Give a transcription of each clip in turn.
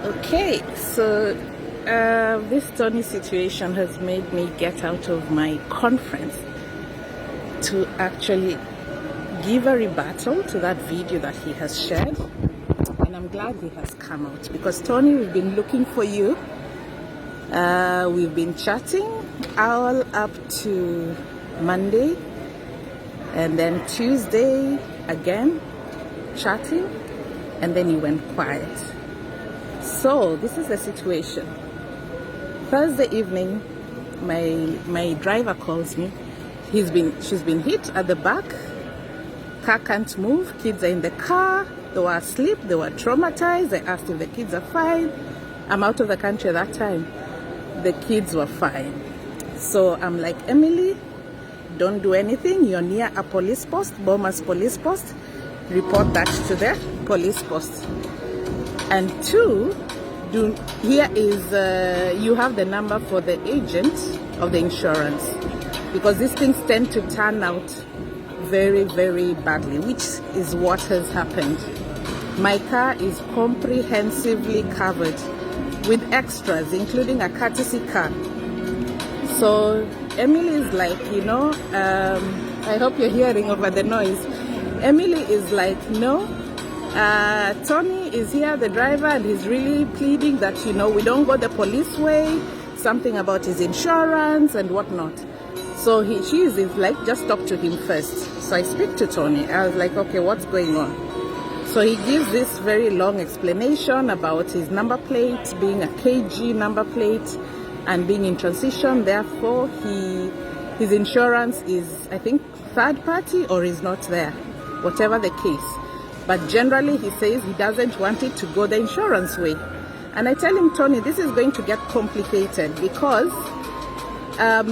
Okay, so this Tonee situation has made me get out of my conference to actually give a rebuttal to that video that he has shared. And I'm glad he has come out because Tonee, we've been looking for you. We've been chatting all up to Monday, and then Tuesday again chatting, and then you went quiet. So this is the situation. Thursday evening, my driver calls me. She's been hit at the back. Car can't move. Kids are in the car. They were asleep. They were traumatized. I asked if the kids are fine. I'm out of the country at that time. The kids were fine. So I'm like, Emily, don't do anything. You're near a police post, Boma's police post. Report that to the police post. And two, here is you have the number for the agent of the insurance, because these things tend to turn out very, very badly, which is what has happened. My car is comprehensively covered with extras, including a courtesy car. So Emily is like, I hope you're hearing over the noise. Emily is like, no, Tonee is here, the driver, and he's really pleading that, we don't go the police way, something about his insurance and whatnot. So she is like, just talk to him first. So I speak to Tonee. I was like, okay, what's going on? So he gives this very long explanation about his number plate being a KG number plate and being in transition. Therefore, his insurance is, I think, third party or is not there, whatever the case. But generally, he says he doesn't want it to go the insurance way. And I tell him, Tonee, this is going to get complicated because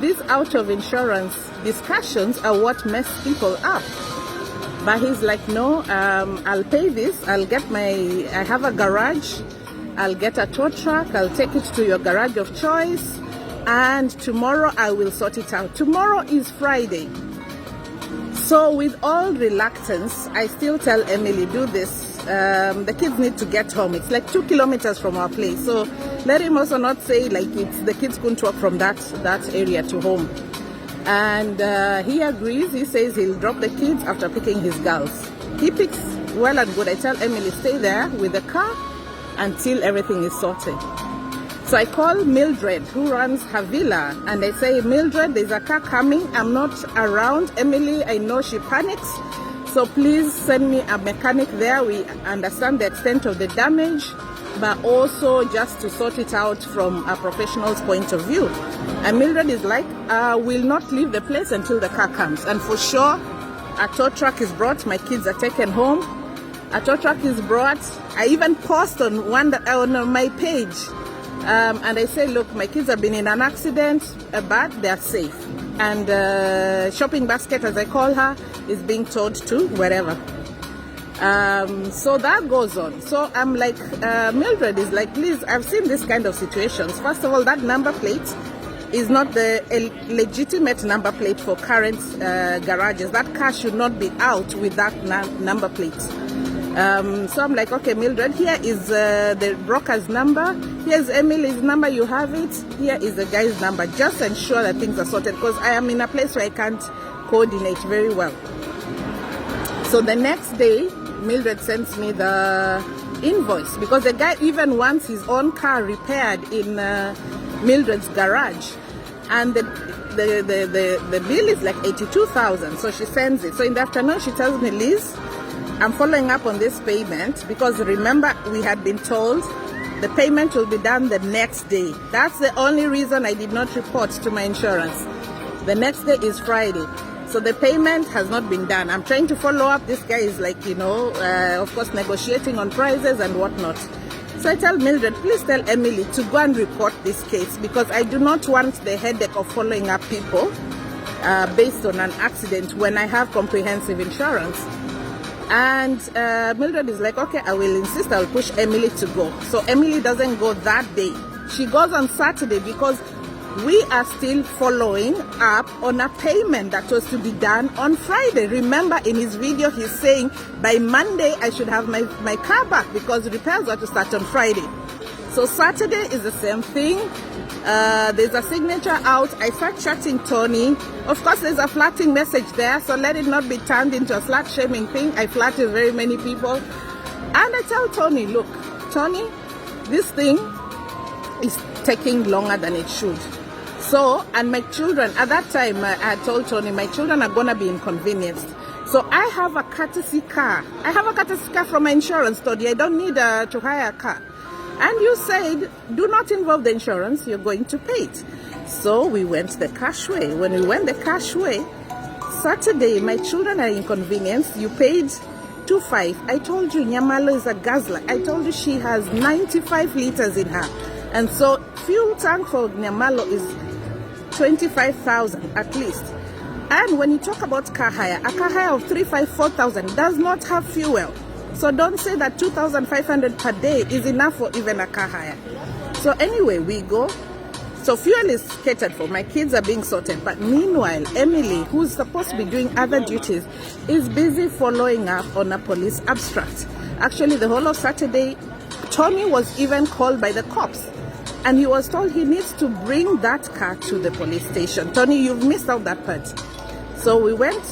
these out of insurance discussions are what mess people up. But he's like, no, I'll pay this. I have a garage. I'll get a tow truck. I'll take it to your garage of choice. And tomorrow I will sort it out. Tomorrow is Friday. So with all reluctance, I still tell Emily, do this. The kids need to get home. It's like 2 kilometers from our place. So let him also not say like the kids couldn't walk from that area to home. And he agrees. He says he'll drop the kids after picking his girls. He picks well and good. I tell Emily, stay there with the car until everything is sorted. So I call Mildred, who runs her villa, and I say, Mildred, there's a car coming. I'm not around. Emily, I know she panics. So please send me a mechanic there. We understand the extent of the damage, but also just to sort it out from a professional's point of view. And Mildred is like, we'll not leave the place until the car comes. And for sure, a tow truck is brought. My kids are taken home. A tow truck is brought. I even post on my page. And I say, look, my kids have been in an accident, but they're safe. And shopping basket, as I call her, is being towed to wherever. So that goes on. So I'm like, Mildred is like, please, I've seen this kind of situations. First of all, that number plate is not the legitimate number plate for current garages. That car should not be out with that number plate. So I'm like, okay, Mildred, here is the broker's number. Here's Emily's number. You have it. Here is the guy's number. Just ensure that things are sorted, because I am in a place where I can't coordinate very well. So the next day, Mildred sends me the invoice, because the guy even wants his own car repaired in Mildred's garage, and the bill is like 82,000. So she sends it. So in the afternoon, she tells me, Liz, I'm following up on this payment, because remember, we had been told the payment will be done the next day. That's the only reason I did not report to my insurance. The next day is Friday. So the payment has not been done. I'm trying to follow up. This guy is like, of course, negotiating on prices and whatnot. So I tell Mildred, please tell Emily to go and report this case, because I do not want the headache of following up people based on an accident when I have comprehensive insurance. And Mildred is like, okay, I will insist, I'll push Emily to go. So Emily doesn't go that day. She goes on Saturday, because we are still following up on a payment that was to be done on Friday. Remember, in his video, he's saying by Monday I should have my car back, because repairs are to start on Friday. So Saturday is the same thing. There's a signature out. I start chatting Tonee. Of course, there's a flirting message there, so let it not be turned into a slut shaming thing. I flirt with very many people. And I tell Tonee, look, Tonee, this thing is taking longer than it should. So, and my children, at that time, I had told Tonee, my children are going to be inconvenienced. So I have a courtesy car. I have a courtesy car from my insurance, Tonee. I don't need to hire a car. And you said, do not involve the insurance, you're going to pay it. So we went the cash way. When we went the cash way, Saturday, my children are inconvenienced. You paid 2.5. I told you Nyamalo is a guzzler. I told you she has 95 liters in her. And so fuel tank for Nyamalo is 25,000 at least. And when you talk about car hire, a car hire of 4,000 does not have fuel. So don't say that 2,500 per day is enough for even a car hire. So anyway, we go. So fuel is catered for. My kids are being sorted. But meanwhile, Emily, who's supposed to be doing other duties, is busy following up on a police abstract. Actually, the whole of Saturday, Tonee was even called by the cops. And he was told he needs to bring that car to the police station. Tonee, you've missed out that part. So we went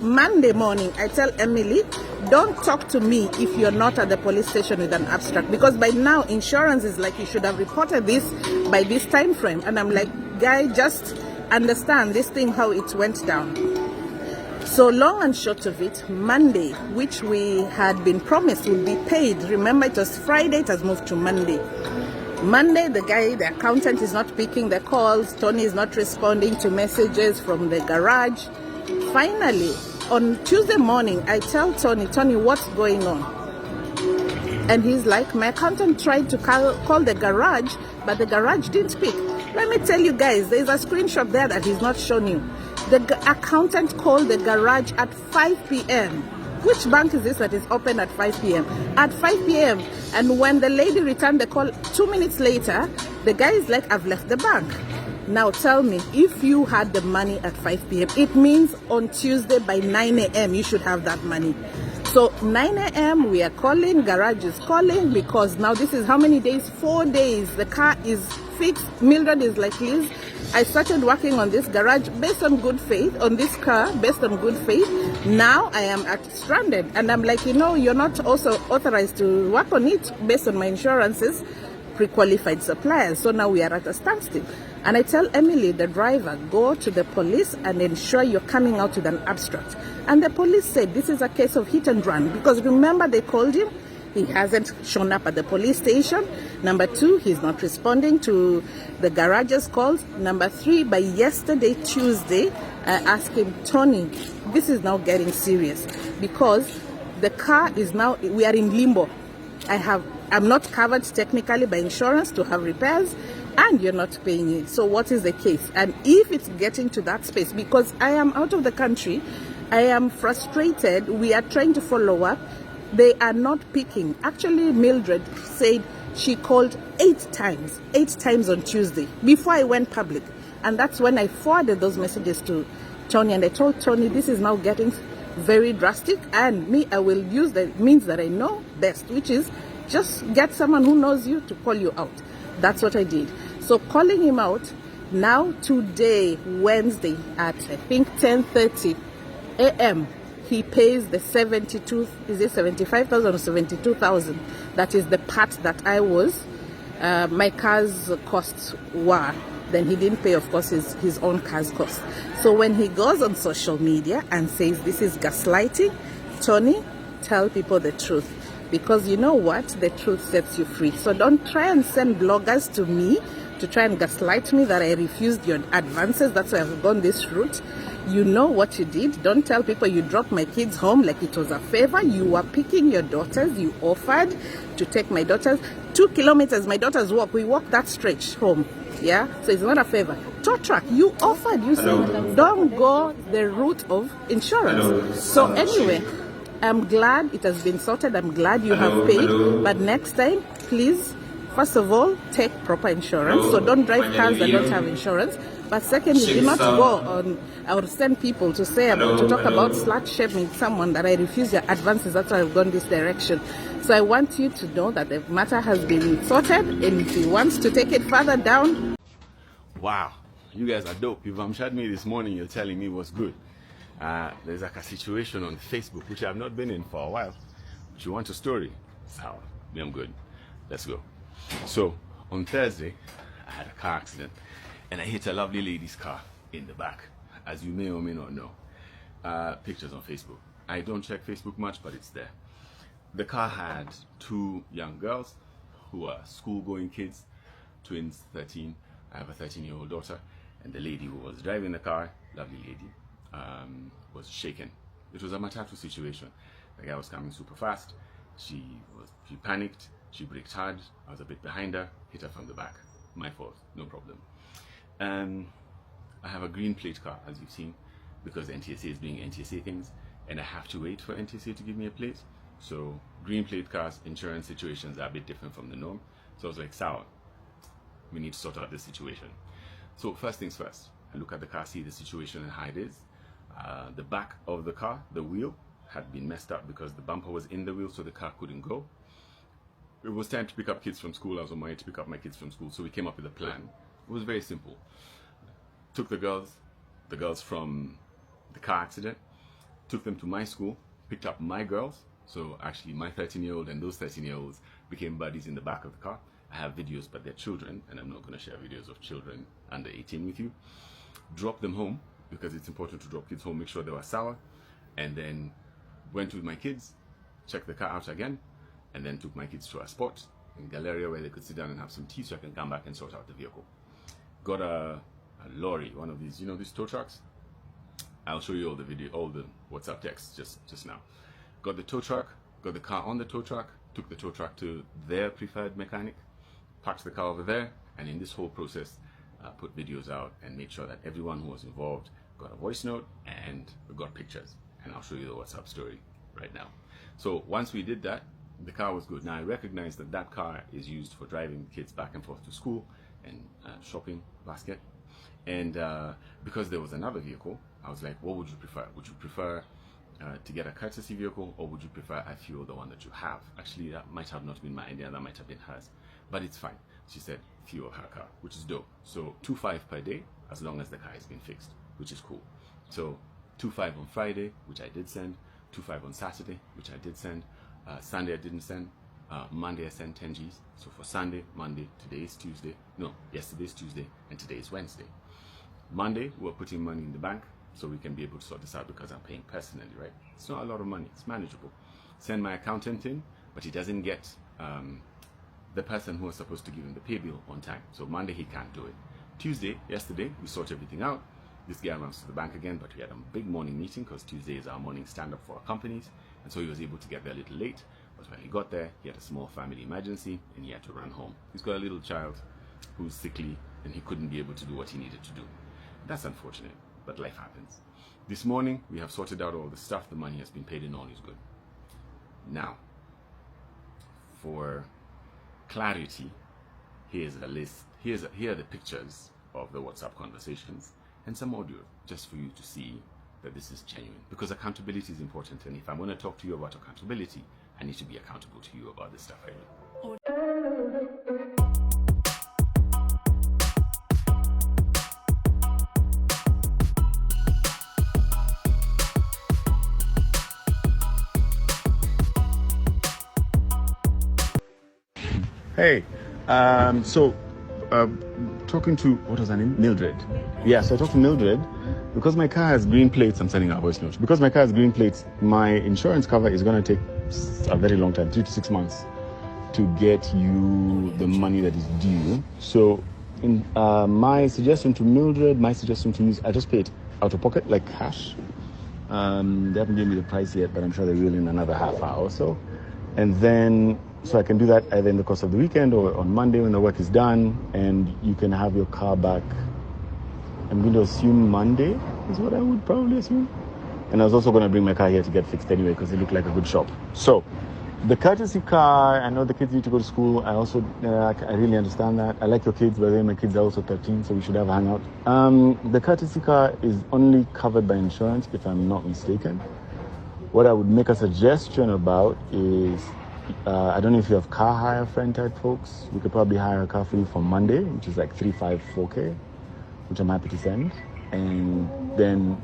Monday morning, I tell Emily, don't talk to me if you're not at the police station with an abstract, because by now insurance is like, you should have reported this by this time frame. And I'm like, guy, just understand this thing, how it went down. So long and short of it, Monday, which we had been promised would be paid, remember it was Friday, it has moved to Monday. Monday, the accountant is not picking the calls. Tonee is not responding to messages from the garage. Finally, on Tuesday morning, I tell Tonee, what's going on? And he's like, my accountant tried to call the garage, but the garage didn't pick. Let me tell you guys, there's a screenshot there that he's not shown you. The accountant called the garage at 5 p.m. Which bank is this that is open at 5 p.m.? At 5 p.m. And when the lady returned the call 2 minutes later, the guy is like, I've left the bank. Now tell me, if you had the money at 5 p.m., it means on Tuesday by 9 a.m. you should have that money. So 9 a.m. we are calling, garage is calling, because now this is how many days? 4 days. The car is fixed. Mildred is like, Liz, I started working on this garage based on good faith, on this car based on good faith. Now I am stranded. And I'm like, you're not also authorized to work on it based on my insurances, pre-qualified suppliers. So now we are at a standstill. And I tell Emily, the driver, go to the police and ensure you're coming out with an abstract. And the police said this is a case of hit and run, because remember they called him. He hasn't shown up at the police station. Number 2, he's not responding to the garage's calls. Number 3, by yesterday, Tuesday, I asked him, Tonee, this is now getting serious, because the car is now, we are in limbo. I'm not covered technically by insurance to have repairs, and you're not paying it. So what is the case? And if it's getting to that space, because I am out of the country, I am frustrated. We are trying to follow up. They are not picking. Actually, Mildred said she called 8 times on Tuesday before I went public. And that's when I forwarded those messages to Tonee, and I told Tonee, this is now getting very drastic, and me, I will use the means that I know best, which is just get someone who knows you to call you out. That's what I did. So calling him out, now today, Wednesday, at I think 10:30 a.m., he pays the 75,000 or 72,000. That is the part that I was, my car's costs were. Then he didn't pay, of course, his own car's cost. So when he goes on social media and says this is gaslighting, Tonee, tell people the truth. Because you know what? The truth sets you free. So don't try and send bloggers to me to try and gaslight me that I refused your advances. That's why I've gone this route. You know what you did. Don't tell people you dropped my kids home like it was a favor. You were picking your daughters. You offered to take my daughters 2 kilometers. My daughters walk. We walk that stretch home. Yeah, so it's not a favor. Tow truck, you offered. You said don't go the route of insurance. So anyway, I'm glad it has been sorted. I'm glad you have paid. But next time, please, first of all, take proper insurance. So don't drive cars that don't have insurance. But secondly, do not go on or send people to say to talk about slut shaming someone that I refuse your advances. That's why I've gone this direction. So I want you to know that the matter has been sorted, and if he wants to take it further down. Wow, you guys are dope. If I'm chatting me this morning, you're telling me what's good. There's like a situation on Facebook which I've not been in for a while. But you want a story? So, I'm good. Let's go. So on Thursday, I had a car accident and I hit a lovely lady's car in the back, as you may or may not know. Pictures on Facebook. I don't check Facebook much, but it's there. The car had two young girls who are school-going kids, twins, 13. I have a 13-year-old daughter, and the lady who was driving the car, lovely lady, was shaken. It was a matatu situation. The guy was coming super fast. She panicked. She braked hard. I was a bit behind her, hit her from the back. My fault, no problem. I have a green plate car, as you've seen, because NTSA is doing NTSA things, and I have to wait for NTSA to give me a plate. So green plate cars, insurance situations are a bit different from the norm. So I was like, sour, we need to sort out this situation. So first things first, I look at the car, see the situation and how it is. The back of the car, the wheel, had been messed up because the bumper was in the wheel, so the car couldn't go. It was time to pick up kids from school. I was on my way to pick up my kids from school, so we came up with a plan. It was very simple. Took the girls from the car accident, took them to my school, picked up my girls. So actually my 13-year-old and those 13-year-olds became buddies in the back of the car. I have videos, but they're children, and I'm not going to share videos of children under 18 with you. Drop them home, because it's important to drop kids home, make sure they were sour, and then went with my kids, checked the car out again, and then took my kids to a spot in Galleria where they could sit down and have some tea so I can come back and sort out the vehicle. Got a lorry, one of these, you know, these tow trucks? I'll show you all the video, all the WhatsApp text just now. Got the tow truck, got the car on the tow truck, took the tow truck to their preferred mechanic, parked the car over there, and in this whole process, put videos out and made sure that everyone who was involved got a voice note and got pictures. And I'll show you the WhatsApp story right now. So once we did that, the car was good. Now I recognize that that car is used for driving kids back and forth to school and shopping basket. And because there was another vehicle, I was like, what would you prefer? Would you prefer to get a courtesy vehicle, or would you prefer I fuel the one that you have? Actually, that might have not been my idea, that might have been hers, but it's fine. She said fuel her car, which is dope. So 2.5 per day, as long as the car has been fixed, which is cool. So 2.5 on Friday, which I did send, 2.5 on Saturday, which I did send, Sunday I didn't send, Monday I sent 10 Gs. So for Sunday, Monday, today is Tuesday, no, yesterday's Tuesday, and today is Wednesday. Monday, we're putting money in the bank, so we can be able to sort this out because I'm paying personally, right? It's not a lot of money, it's manageable. Send my accountant in, but he doesn't get the person who was supposed to give him the pay bill on time. So Monday he can't do it. Tuesday, yesterday, we sorted everything out. This guy runs to the bank again, but we had a big morning meeting because Tuesday is our morning stand-up for our companies, and so he was able to get there a little late. But when he got there, he had a small family emergency and he had to run home. He's got a little child who's sickly and he couldn't be able to do what he needed to do. That's unfortunate, but life happens. This morning, we have sorted out all the stuff. The money has been paid and all is good. Now, for clarity, here's a list. Here are the pictures of the WhatsApp conversations and some audio, just for you to see that this is genuine. Because accountability is important, and if I'm going to talk to you about accountability, I need to be accountable to you about the stuff I do. Hey, talking to, what was her name? Mildred. Yeah, so I talked to Mildred. Because my car has green plates, I'm sending a voice note. Because my car has green plates, my insurance cover is going to take a very long time, 3 to 6 months, to get you the money that is due. So in my suggestion to Mildred, I just pay it out of pocket, like cash. They haven't given me the price yet, but I'm sure they will in another half hour or so. And then, so I can do that either in the course of the weekend or on Monday when the work is done, and you can have your car back. I'm going to assume Monday is what I would probably assume. And I was also going to bring my car here to get fixed anyway because it looked like a good shop. So the courtesy car, I know the kids need to go to school. I also, I really understand that. I like your kids, by the way. My kids are also 13, so we should have a hangout. The courtesy car is only covered by insurance, if I'm not mistaken. What I would make a suggestion about is I don't know if you have car hire friend type folks. We could probably hire a car for you for Monday, which is like 354K, which I'm happy to send. And then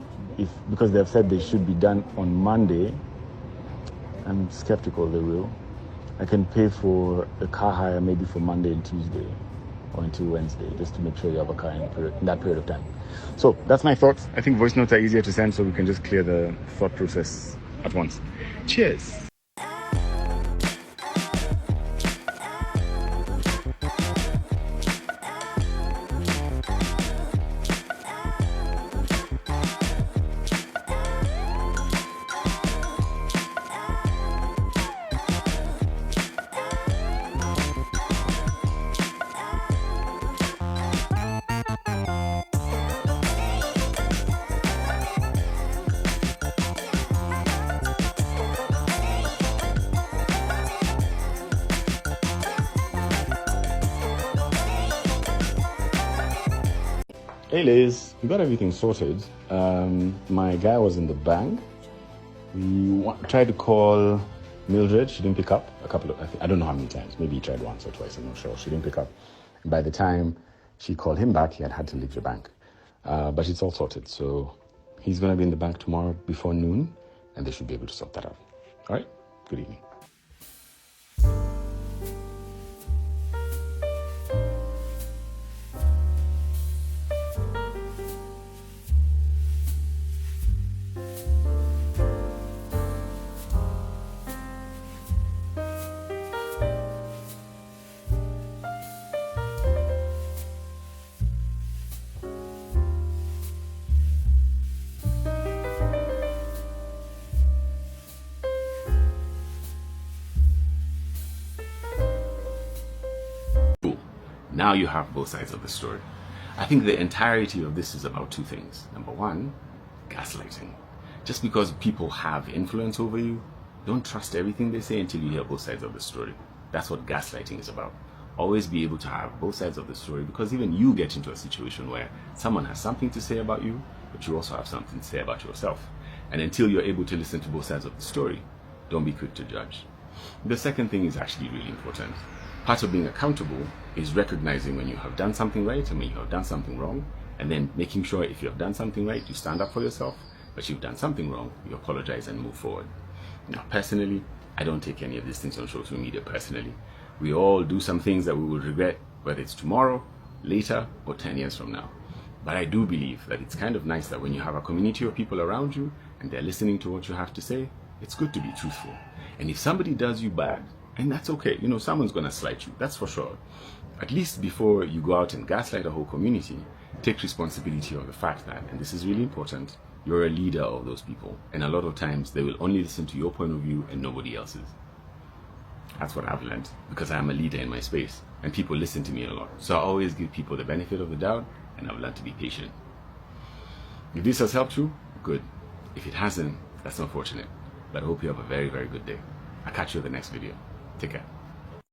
because they've said they should be done on Monday, I'm skeptical they will. I can pay for a car hire maybe for Monday and Tuesday or until Wednesday, just to make sure you have a car in that period of time. So that's my thoughts. I think voice notes are easier to send, so we can just clear the thought process at once. Cheers. Hey Liz, we got everything sorted. My guy was in the bank. We tried to call Mildred. She didn't pick up I don't know how many times. Maybe he tried once or twice, I'm not sure. She didn't pick up. And by the time she called him back, he had to leave the bank. But it's all sorted. So he's going to be in the bank tomorrow before noon, and they should be able to sort that out. All right? Good evening. Now you have both sides of the story. I think the entirety of this is about two things. Number one, gaslighting. Just because people have influence over you, don't trust everything they say until you hear both sides of the story. That's what gaslighting is about. Always be able to have both sides of the story, because even you get into a situation where someone has something to say about you, but you also have something to say about yourself. And until you're able to listen to both sides of the story, don't be quick to judge. The second thing is actually really important. Part of being accountable is recognizing when you have done something right and when you have done something wrong, and then making sure if you have done something right, you stand up for yourself, but you've done something wrong, you apologize and move forward. Now, personally, I don't take any of these things on social media personally. We all do some things that we will regret, whether it's tomorrow, later, or 10 years from now. But I do believe that it's kind of nice that when you have a community of people around you and they're listening to what you have to say, it's good to be truthful. And if somebody does you bad, and that's okay, someone's going to slight you, that's for sure. At least before you go out and gaslight a whole community, take responsibility of the fact that, and this is really important, you're a leader of those people. And a lot of times they will only listen to your point of view and nobody else's. That's what I've learned, because I'm a leader in my space and people listen to me a lot. So I always give people the benefit of the doubt, and I've learned to be patient. If this has helped you, good. If it hasn't, that's unfortunate. But I hope you have a very, very good day. I'll catch you in the next video. Take care.